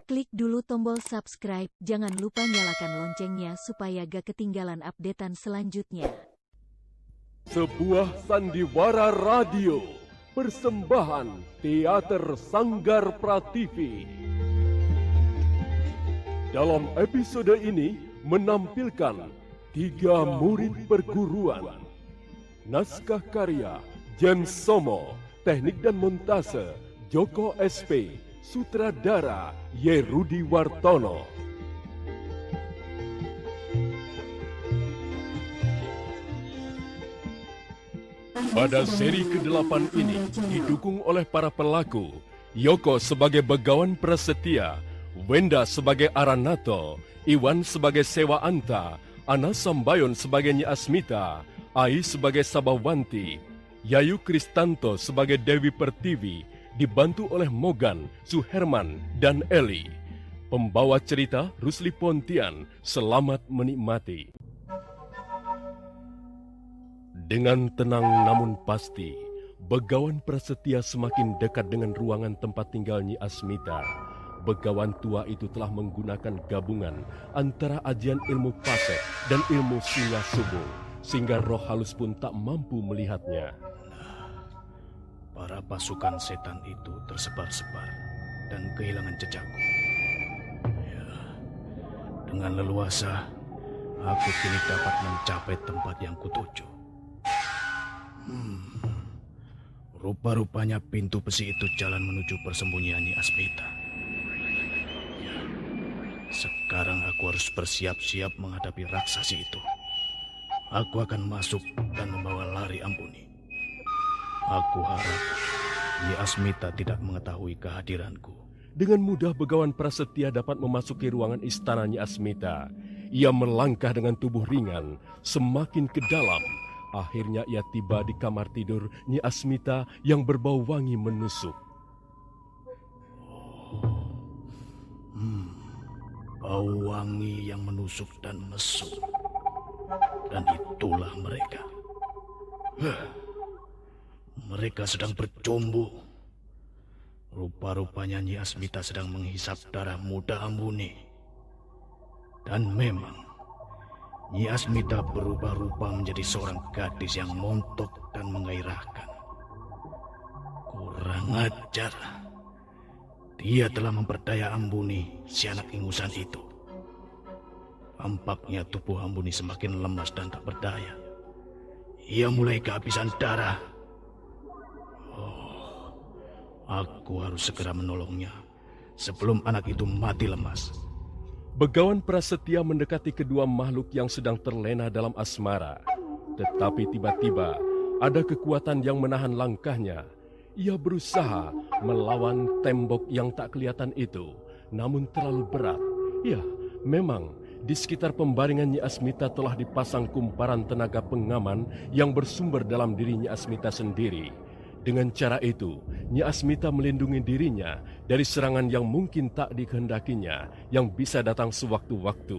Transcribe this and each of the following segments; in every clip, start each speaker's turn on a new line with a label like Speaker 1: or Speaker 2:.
Speaker 1: Klik dulu tombol subscribe, jangan lupa nyalakan loncengnya supaya gak ketinggalan updatean selanjutnya.
Speaker 2: Sebuah sandiwara radio, persembahan Teater Sanggar Prativi. Dalam episode ini menampilkan 3 murid perguruan. Naskah karya Jen Somo, teknik dan montase Joko SP, sutradara Yerudi Wartono. Pada seri ke-8 ini didukung oleh para pelaku Yoko sebagai Begawan Prasetya, Wenda sebagai Aranato, Iwan sebagai Sewa Anta, Ana Sambayon sebagai Nyi Asmita, Ai sebagai Sabawanti, Yayu Kristanto sebagai Dewi Pertiwi, dibantu oleh Mogan, Suherman, dan Eli. Pembawa cerita Rusli Pontian. Selamat menikmati. Dengan tenang namun pasti, Begawan Prasetya semakin dekat dengan ruangan tempat tinggal Nyi Asmita. Begawan tua itu telah menggunakan gabungan antara ajian ilmu pasek dan ilmu singa subuh, sehingga roh halus pun tak mampu melihatnya.
Speaker 3: Para pasukan setan itu tersebar-sebar dan kehilangan jejakku. Ya, dengan leluasa, aku kini dapat mencapai tempat yang kutuju. Rupa-rupanya pintu besi itu jalan menuju persembunyian Nyi Asmita. Ya, sekarang aku harus bersiap-siap menghadapi raksasi itu. Aku akan masuk dan membawa lari Ampuni. Aku harap Nyi Asmita tidak mengetahui kehadiranku.
Speaker 2: Dengan mudah Begawan Prasetya dapat memasuki ruangan istana Nyi Asmita. Ia melangkah dengan tubuh ringan, semakin ke dalam. Akhirnya ia tiba di kamar tidur Nyi Asmita yang berbau wangi menusuk.
Speaker 3: Bau wangi yang menusuk dan mesum. Dan itulah mereka. Mereka sedang bercumbu. Rupa-rupanya Nyi Asmita sedang menghisap darah muda Ampuni. Dan memang, Nyi Asmita berubah rupa menjadi seorang gadis yang montok dan menggairahkan. Kurang ajar. Dia telah memperdaya Ampuni, si anak ingusan itu. Tampaknya tubuh Ampuni semakin lemas dan tak berdaya. Ia mulai kehabisan darah. Aku harus segera menolongnya sebelum anak itu mati lemas.
Speaker 2: Begawan Prasetya mendekati kedua makhluk yang sedang terlena dalam asmara. Tetapi tiba-tiba ada kekuatan yang menahan langkahnya. Ia berusaha melawan tembok yang tak kelihatan itu, namun terlalu berat. Ya, memang di sekitar pembaringan Nyi Asmita telah dipasang kumparan tenaga pengaman yang bersumber dalam diri Nyi Asmita sendiri. Dengan cara itu, Nyi Asmita melindungi dirinya dari serangan yang mungkin tak dikehendakinya, yang bisa datang sewaktu-waktu.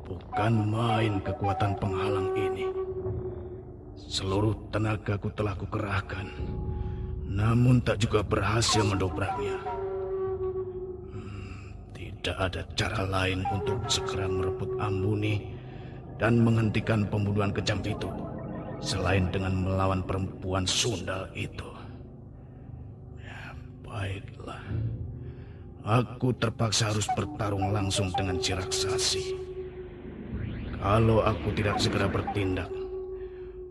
Speaker 3: Bukan main kekuatan penghalang ini. Seluruh tenagaku telah kukerahkan, namun tak juga berhasil mendobraknya. Tidak ada cara lain untuk segera merebut Ampuni dan menghentikan pembunuhan kejam itu, selain dengan melawan perempuan sundal itu. Ya, baiklah. Aku terpaksa harus bertarung langsung dengan si raksasi. Kalau aku tidak segera bertindak,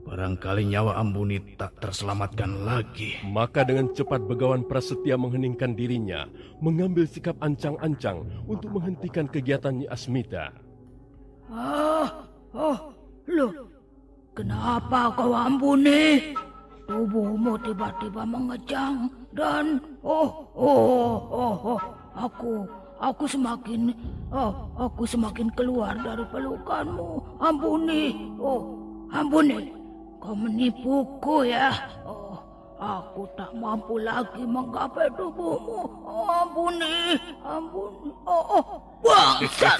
Speaker 3: barangkali nyawa Ampuni tak terselamatkan lagi.
Speaker 2: Maka dengan cepat Begawan Prasetya mengheningkan dirinya, mengambil sikap ancang-ancang untuk menghentikan kegiatan Nyi Asmita.
Speaker 4: Loh, kenapa kau Ampuni? Tubuhmu tiba-tiba mengejang dan aku semakin keluar dari pelukanmu. Ampuni, Ampuni, kau menipuku ya. Aku tak mampu lagi menggapai tubuhmu. Ampuni, ampuni. Bangsat.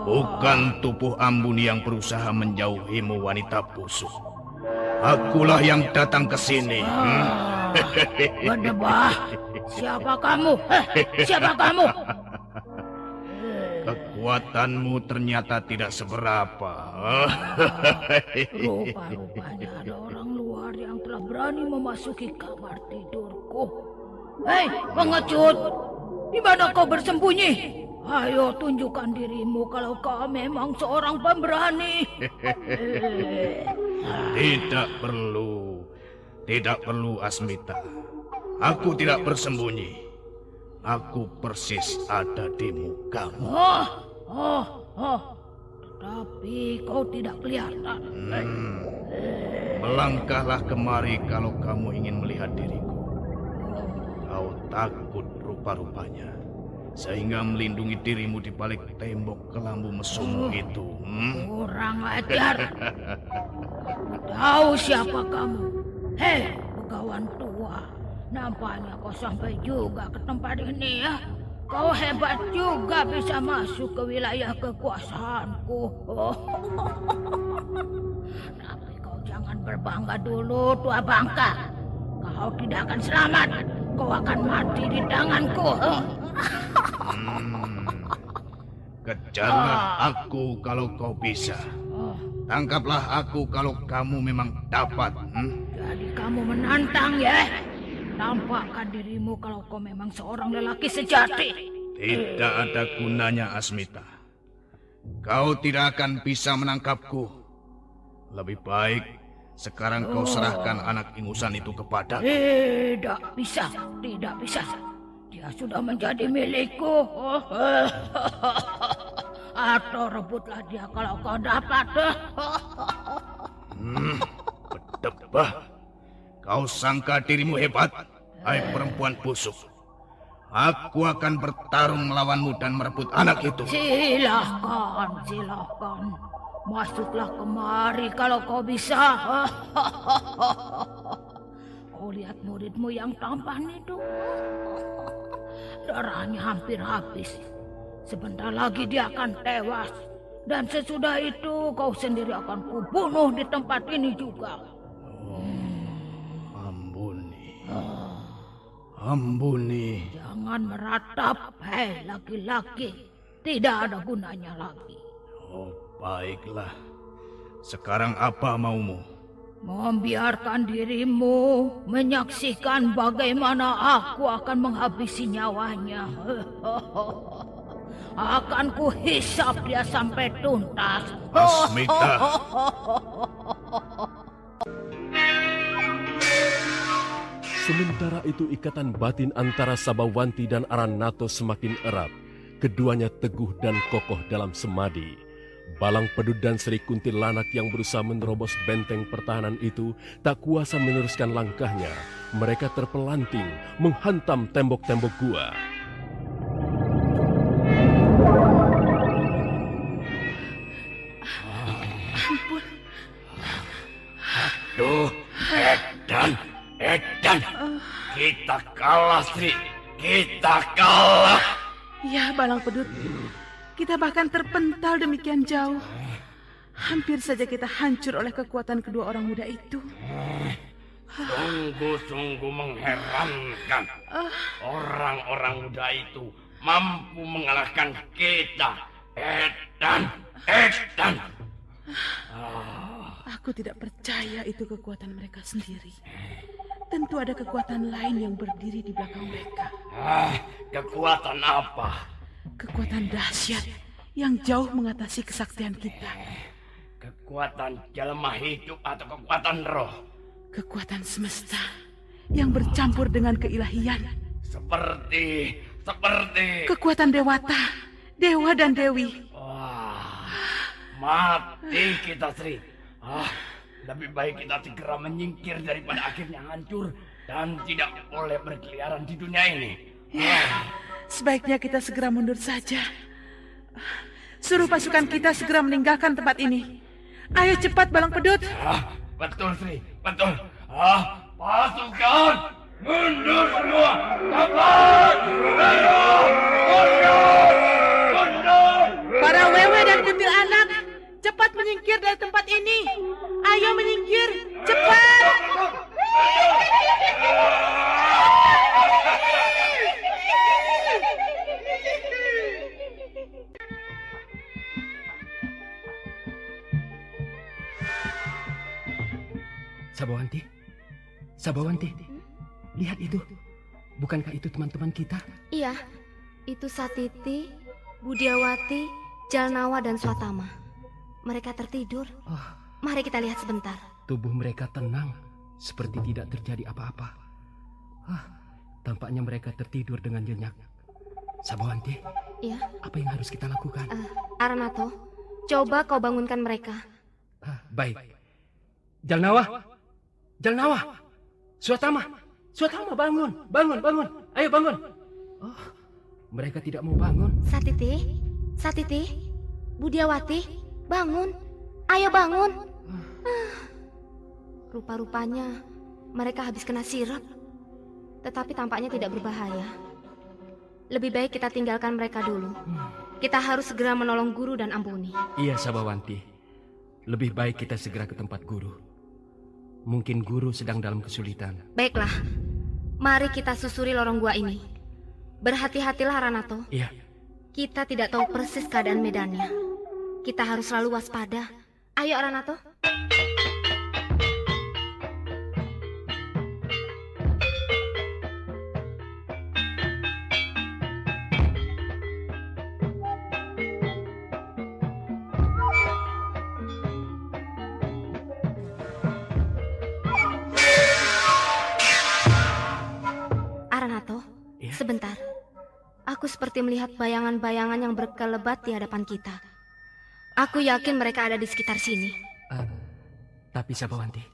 Speaker 3: Bukan tubuh Ambuni yang berusaha menjauhimu, wanita busuk. Akulah yang datang ke sini.
Speaker 4: Berdebah. Siapa kamu? Siapa kamu?
Speaker 3: Kekuatanmu ternyata tidak seberapa.
Speaker 4: Rupa-rupanya ada orang luar yang telah berani memasuki kamar tidurku. Hei, pengecut! Di mana kau bersembunyi? Ayo tunjukkan dirimu kalau kau memang seorang pemberani.
Speaker 3: Tidak perlu Asmita. Aku tidak bersembunyi. Aku persis ada di mukamu.
Speaker 4: Tetapi kau tidak kelihatan.
Speaker 3: Melangkahlah kemari kalau kamu ingin melihat diriku. Kau takut rupa-rupanya, sehingga melindungi dirimu di balik tembok kelambu mesummu itu.
Speaker 4: Kurang ajar. Aku tahu siapa kamu. Hei, begawan tua. Nampaknya kau sampai juga ke tempat ini ya. Kau hebat juga bisa masuk ke wilayah kekuasaanku. Tapi kau jangan berbangga dulu, tua bangka. Kau tidak akan selamat. Kau akan mati di tanganku.
Speaker 3: Kejarlah aku kalau kau bisa. Tangkaplah aku kalau kamu memang dapat.
Speaker 4: Jadi kamu menantang ya? Tampakkan dirimu kalau kau memang seorang lelaki sejati.
Speaker 3: Tidak ada gunanya, Asmita. Kau tidak akan bisa menangkapku. Lebih baik sekarang kau serahkan anak ingusan itu kepada.
Speaker 4: Tidak bisa, tidak bisa. Dia sudah menjadi milikku. Atau rebutlah dia kalau kau dapat.
Speaker 3: Berdebah. Kau sangka dirimu hebat, hai perempuan busuk. Aku akan bertarung melawanmu dan merebut anak itu.
Speaker 4: Silahkan, silahkan. Masuklah kemari kalau kau bisa. Kau lihat muridmu yang tampan itu. Darahnya hampir habis. Sebentar lagi dia akan tewas. Dan sesudah itu kau sendiri akan kubunuh di tempat ini juga.
Speaker 3: Ambuni.
Speaker 4: Jangan meratap, hei laki-laki. Tidak ada gunanya lagi.
Speaker 3: Oh, baiklah. Sekarang apa maumu?
Speaker 4: Membiarkan dirimu menyaksikan bagaimana aku akan menghabisi nyawanya. Akan kuhisap dia sampai tuntas.
Speaker 3: Asmita.
Speaker 2: Sementara itu ikatan batin antara Sabawanti dan Aranato semakin erat. Keduanya teguh dan kokoh dalam semadi. Balang Pedut dan Sri Kuntilanak yang berusaha menerobos benteng pertahanan itu tak kuasa meneruskan langkahnya. Mereka terpelanting menghantam tembok-tembok gua.
Speaker 5: Ampun.
Speaker 3: Aduh, Edan, kita kalah, Sri. Kita kalah.
Speaker 5: Ya, Balang Pedut. Kita bahkan terpental demikian jauh. Hampir saja kita hancur oleh kekuatan kedua orang muda itu.
Speaker 6: Sungguh-sungguh mengherankan. Orang-orang muda itu mampu mengalahkan kita. Edan.
Speaker 5: Aku tidak percaya itu kekuatan mereka sendiri. Tentu ada kekuatan lain yang berdiri di belakang mereka.
Speaker 6: Kekuatan apa?
Speaker 5: Kekuatan dahsyat yang jauh mengatasi kesaktian kita.
Speaker 6: Kekuatan jelma hidup atau kekuatan roh?
Speaker 5: Kekuatan semesta yang bercampur dengan keilahian.
Speaker 6: Seperti
Speaker 5: Kekuatan dewata, dewa dan dewi.
Speaker 6: Wah, mati kita, Sri. Lebih baik kita segera menyingkir daripada akhirnya hancur dan tidak boleh berkeliaran di dunia ini.
Speaker 5: Ya, sebaiknya kita segera mundur saja. Suruh pasukan kita segera meninggalkan tempat ini. Ayo cepat, Balang Pedut.
Speaker 6: Betul, Sri. Betul. Pasukan mundur semua. Tepat. Mundur.
Speaker 5: Para wewe dan kuntilanak, cepat menyingkir dari tempat ini. Ayo menyingkir, cepat.
Speaker 7: Sabawanti, lihat itu. Bukankah itu teman-teman kita?
Speaker 8: Iya, itu Satiti, Budiawati, Jalnawa, dan Swatama. Mereka tertidur. Mari kita lihat sebentar.
Speaker 7: Tubuh mereka tenang, seperti tidak terjadi apa-apa. Tampaknya mereka tertidur dengan nyenyak. Sabawanti,
Speaker 8: Iya.
Speaker 7: apa yang harus kita lakukan?
Speaker 8: Aranato, coba kau bangunkan mereka.
Speaker 7: Baik. Jalnawa, Swatama, bangun. Ayo bangun. Mereka tidak mau bangun.
Speaker 8: Satiti, Budiawati, bangun. Ayo bangun. Rupa-rupanya mereka habis kena sirap. Tetapi tampaknya tidak berbahaya. Lebih baik kita tinggalkan mereka dulu. Kita harus segera menolong guru dan Ambuni.
Speaker 7: Iya, Sabawanti. Lebih baik kita segera ke tempat guru. Mungkin guru sedang dalam kesulitan.
Speaker 8: Baiklah, mari kita susuri lorong gua ini. Berhati-hatilah, Ranato.
Speaker 7: Iya.
Speaker 8: Kita tidak tahu persis keadaan medannya. Kita harus selalu waspada. Ayo, Ranato. Sebentar, aku seperti melihat bayangan-bayangan yang berkelebat di hadapan kita. Aku yakin mereka ada di sekitar sini.
Speaker 7: Tapi Sabawanti,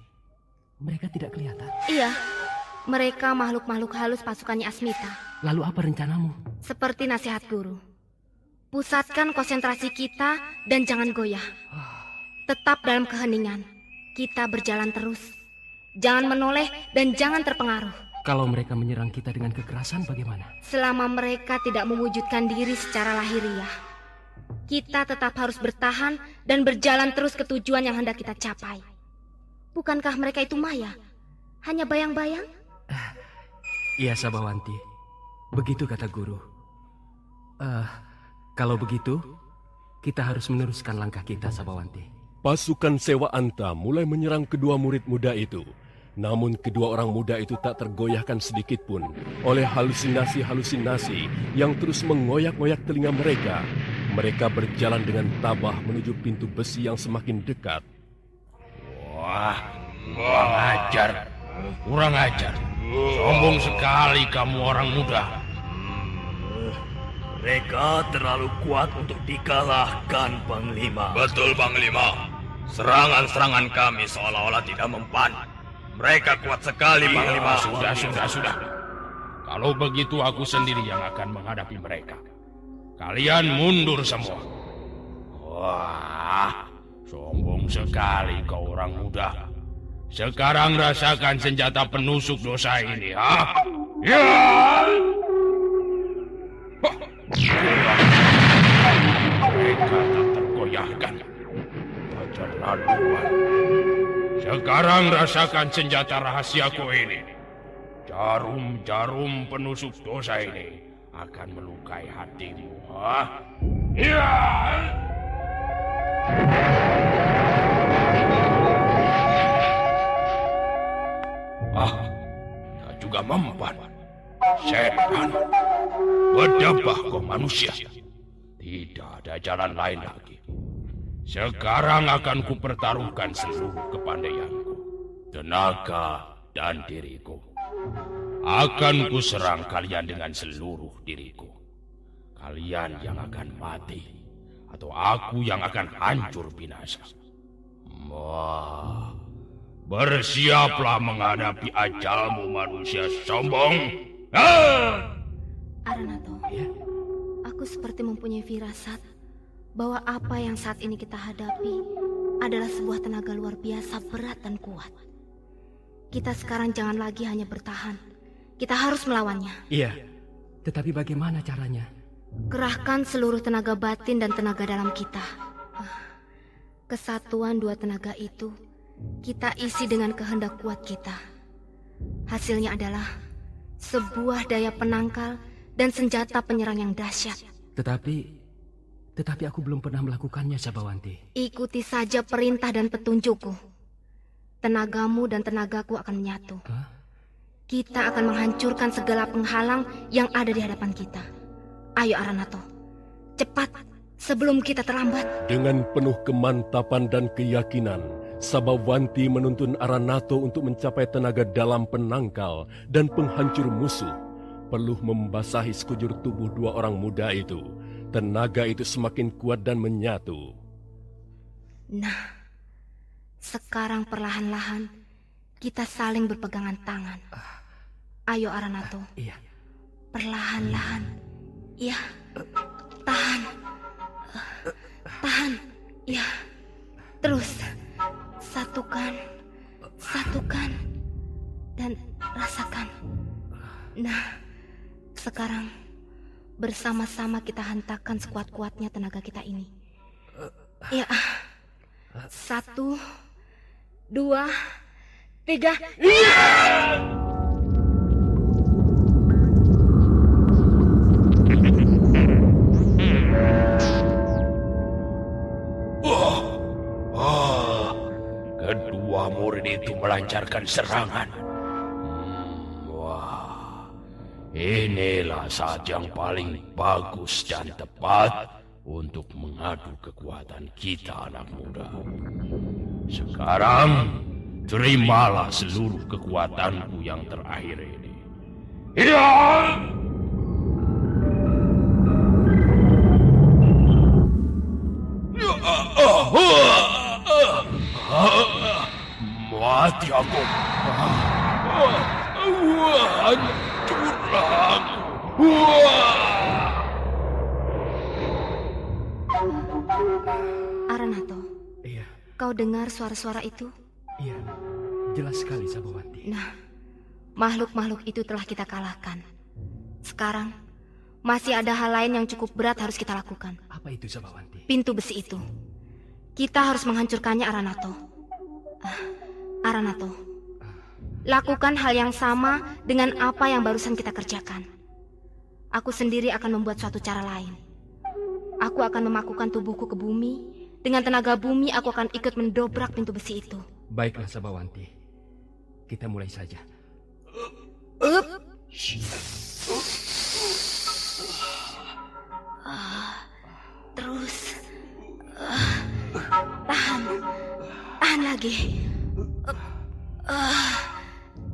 Speaker 7: mereka tidak kelihatan.
Speaker 8: Iya, mereka makhluk-makhluk halus pasukannya Asmita.
Speaker 7: Lalu apa rencanamu?
Speaker 8: Seperti nasihat guru. Pusatkan konsentrasi kita dan jangan goyah. Tetap dalam keheningan. Kita berjalan terus. Jangan menoleh dan jangan terpengaruh.
Speaker 7: Kalau mereka menyerang kita dengan kekerasan bagaimana?
Speaker 8: Selama mereka tidak mewujudkan diri secara lahiriah, kita tetap harus bertahan dan berjalan terus ke tujuan yang hendak kita capai. Bukankah mereka itu maya? Hanya bayang-bayang?
Speaker 7: Iya, Sabawanti. Begitu kata guru. Kalau begitu, kita harus meneruskan langkah kita, Sabawanti.
Speaker 2: Pasukan Sewa Anta mulai menyerang kedua murid muda itu. Namun kedua orang muda itu tak tergoyahkan sedikit pun oleh halusinasi-halusinasi yang terus mengoyak-ngoyak telinga mereka. Mereka berjalan dengan tabah menuju pintu besi yang semakin dekat.
Speaker 3: Wah, kurang ajar. Sombong sekali kamu orang muda.
Speaker 6: Mereka terlalu kuat untuk dikalahkan, Panglima.
Speaker 3: Betul, Panglima. Serangan-serangan kami seolah-olah tidak mempan. Mereka kuat sekali, Panglima.
Speaker 9: Sudah. Kalau begitu aku sendiri yang akan menghadapi mereka. Kalian mundur semua.
Speaker 3: Wah,
Speaker 9: Sombong sekali kau orang muda. Sekarang rasakan senjata penusuk dosa ini, ha? Ya! Mereka tak tergoyahkan. Keterlaluan. Sekarang rasakan senjata rahasiaku ini. Jarum-jarum penusuk dosa ini akan melukai hatimu, ha? Ya! Tak juga mempan. Setan, berdebah kau manusia. Tidak ada jalan lain lagi. Sekarang akan kupertaruhkan seluruh kepandaianku, tenaga dan diriku. Akan kuserang kalian dengan seluruh diriku. Kalian yang akan mati, atau aku yang akan hancur binasa. Wah, bersiaplah menghadapi ajalmu, manusia sombong.
Speaker 8: Aranato, aku seperti mempunyai firasat bahwa apa yang saat ini kita hadapi adalah sebuah tenaga luar biasa berat dan kuat. Kita sekarang jangan lagi hanya bertahan. Kita harus melawannya.
Speaker 7: Iya, tetapi bagaimana caranya?
Speaker 8: Kerahkan seluruh tenaga batin dan tenaga dalam kita. Kesatuan dua tenaga itu kita isi dengan kehendak kuat kita. Hasilnya adalah sebuah daya penangkal dan senjata penyerang yang dahsyat.
Speaker 7: Tetapi aku belum pernah melakukannya, Sabawanti.
Speaker 8: Ikuti saja perintah dan petunjukku. Tenagamu dan tenagaku akan menyatu. Kita akan menghancurkan segala penghalang yang ada di hadapan kita. Ayo Aranato, cepat sebelum kita terlambat.
Speaker 2: Dengan penuh kemantapan dan keyakinan, Sabawanti menuntun Aranato untuk mencapai tenaga dalam penangkal dan penghancur musuh. Peluh membasahi sekujur tubuh dua orang muda itu. Tenaga itu semakin kuat dan menyatu.
Speaker 8: Nah, sekarang perlahan-lahan kita saling berpegangan tangan. Ayo Aranato.
Speaker 7: Iya.
Speaker 8: Perlahan-lahan. Iya. Tahan. Tahan. Iya. Terus. Satukan. Dan rasakan. Nah, sekarang bersama-sama kita hantarkan sekuat-kuatnya tenaga kita ini. Ya. 1, 2, 3.
Speaker 9: Kedua murid itu melancarkan serangan. Inilah saat yang paling bagus dan tepat untuk mengadu kekuatan kita, anak muda. Sekarang, terimalah seluruh kekuatanku yang terakhir ini. Iya! Mati aku. Hancurlah aku.
Speaker 8: Aranato.
Speaker 7: Iya.
Speaker 8: Kau dengar suara-suara itu?
Speaker 7: Iya, jelas sekali Sabawanti.
Speaker 8: Nah, makhluk-makhluk itu telah kita kalahkan. Sekarang, masih ada hal lain yang cukup berat harus kita lakukan.
Speaker 7: Apa itu Sabawanti?
Speaker 8: Pintu besi itu. Kita harus menghancurkannya, Aranato. Aranato, lakukan hal yang sama dengan apa yang barusan kita kerjakan. Aku sendiri akan membuat suatu cara lain. Aku akan memakukan tubuhku ke bumi. Dengan tenaga bumi, aku akan ikut mendobrak pintu besi itu.
Speaker 7: Baiklah Sabawanti, kita mulai saja.
Speaker 8: Terus, tahan lagi.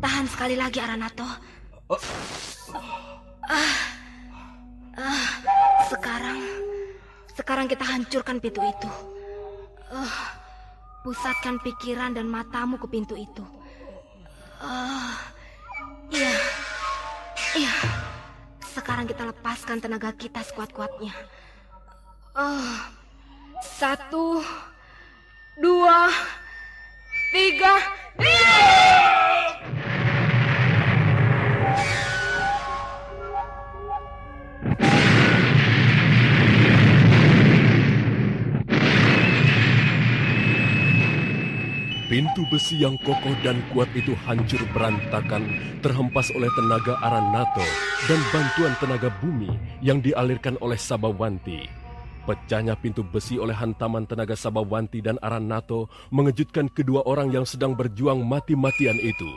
Speaker 8: Tahan sekali lagi, Aranato. Sekarang kita hancurkan pintu itu. Pusatkan pikiran dan matamu ke pintu itu. Iya. Sekarang kita lepaskan tenaga kita sekuat-kuatnya. 1, 2, 3.
Speaker 2: Pintu besi yang kokoh dan kuat itu hancur berantakan, terhempas oleh tenaga Aranato dan bantuan tenaga bumi yang dialirkan oleh Sabawanti. Pecahnya pintu besi oleh hantaman tenaga Sabawanti dan Aranato mengejutkan kedua orang yang sedang berjuang mati-matian itu.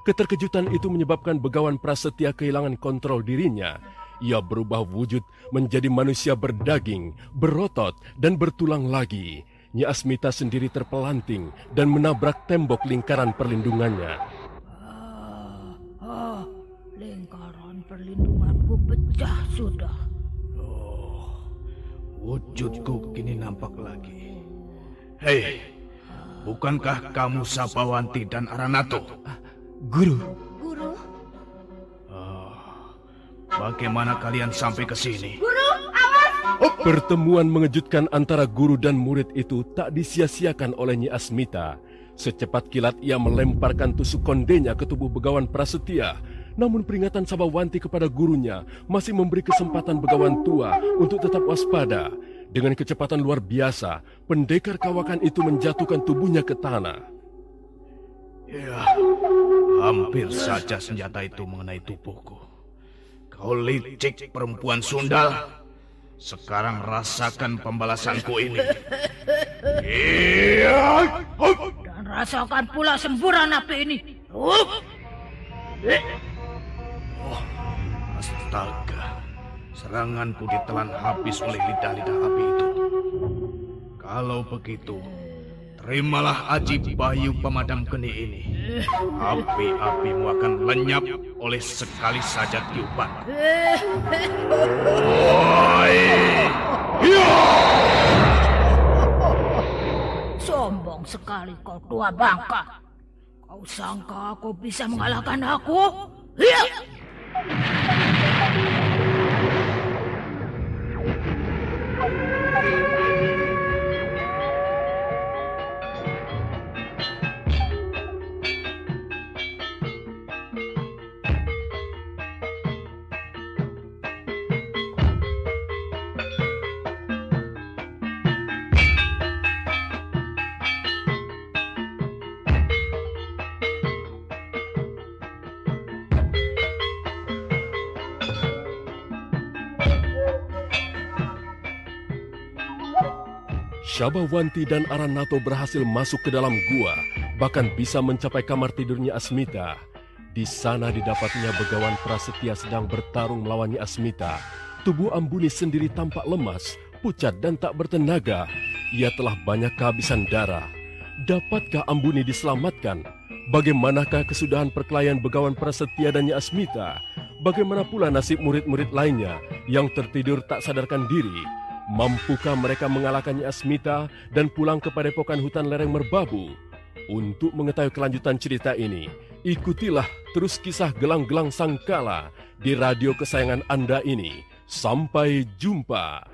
Speaker 2: Keterkejutan itu menyebabkan Begawan Prasetya kehilangan kontrol dirinya. Ia berubah wujud menjadi manusia berdaging, berotot, dan bertulang lagi. Nyi Asmita sendiri terpelanting dan menabrak tembok lingkaran perlindungannya.
Speaker 4: Lingkaran perlindunganku pecah sudah.
Speaker 3: Wujudku kini nampak lagi. Hei, bukankah kamu Sabawanti dan Aranato?
Speaker 7: Guru.
Speaker 3: Bagaimana kalian sampai ke sini?
Speaker 2: Pertemuan mengejutkan antara guru dan murid itu tak disia-siakan oleh Nyi Asmita. Secepat kilat ia melemparkan tusuk kondenya ke tubuh Begawan Prasetya. Namun peringatan Sabawanti kepada gurunya masih memberi kesempatan Begawan tua untuk tetap waspada. Dengan kecepatan luar biasa, pendekar kawakan itu menjatuhkan tubuhnya ke tanah.
Speaker 3: Ya, hampir saja senjata itu mengenai tubuhku. Kau licik perempuan Sundal. Sekarang rasakan pembalasanku ini.
Speaker 4: Dan rasakan pula semburan api ini.
Speaker 3: Oh, astaga. Seranganku ditelan habis oleh lidah-lidah api itu. Kalau begitu, terimalah aji Bayu pemadam geni ini. Api-apimu akan lenyap oleh sekali saja tiupan.
Speaker 4: Sombong sekali kau tua bangka. Kau sangka kau bisa mengalahkan aku? Hiya!
Speaker 2: Sabawanti dan Aranato berhasil masuk ke dalam gua, bahkan bisa mencapai kamar tidurnya Asmita. Di sana didapatnya Begawan Prasetya sedang bertarung melawannya Asmita. Tubuh Ambuni sendiri tampak lemas, pucat dan tak bertenaga. Ia telah banyak kehabisan darah. Dapatkah Ambuni diselamatkan? Bagaimanakah kesudahan perkelahian Begawan Prasetya dan Nyi Asmita? Bagaimana pula nasib murid-murid lainnya yang tertidur tak sadarkan diri? Mampukah mereka mengalahkan Nyi Asmita dan pulang ke padepokan hutan lereng Merbabu? Untuk mengetahui kelanjutan cerita ini, ikutilah terus kisah Gelang-Gelang Sangkala di radio kesayangan Anda ini. Sampai jumpa.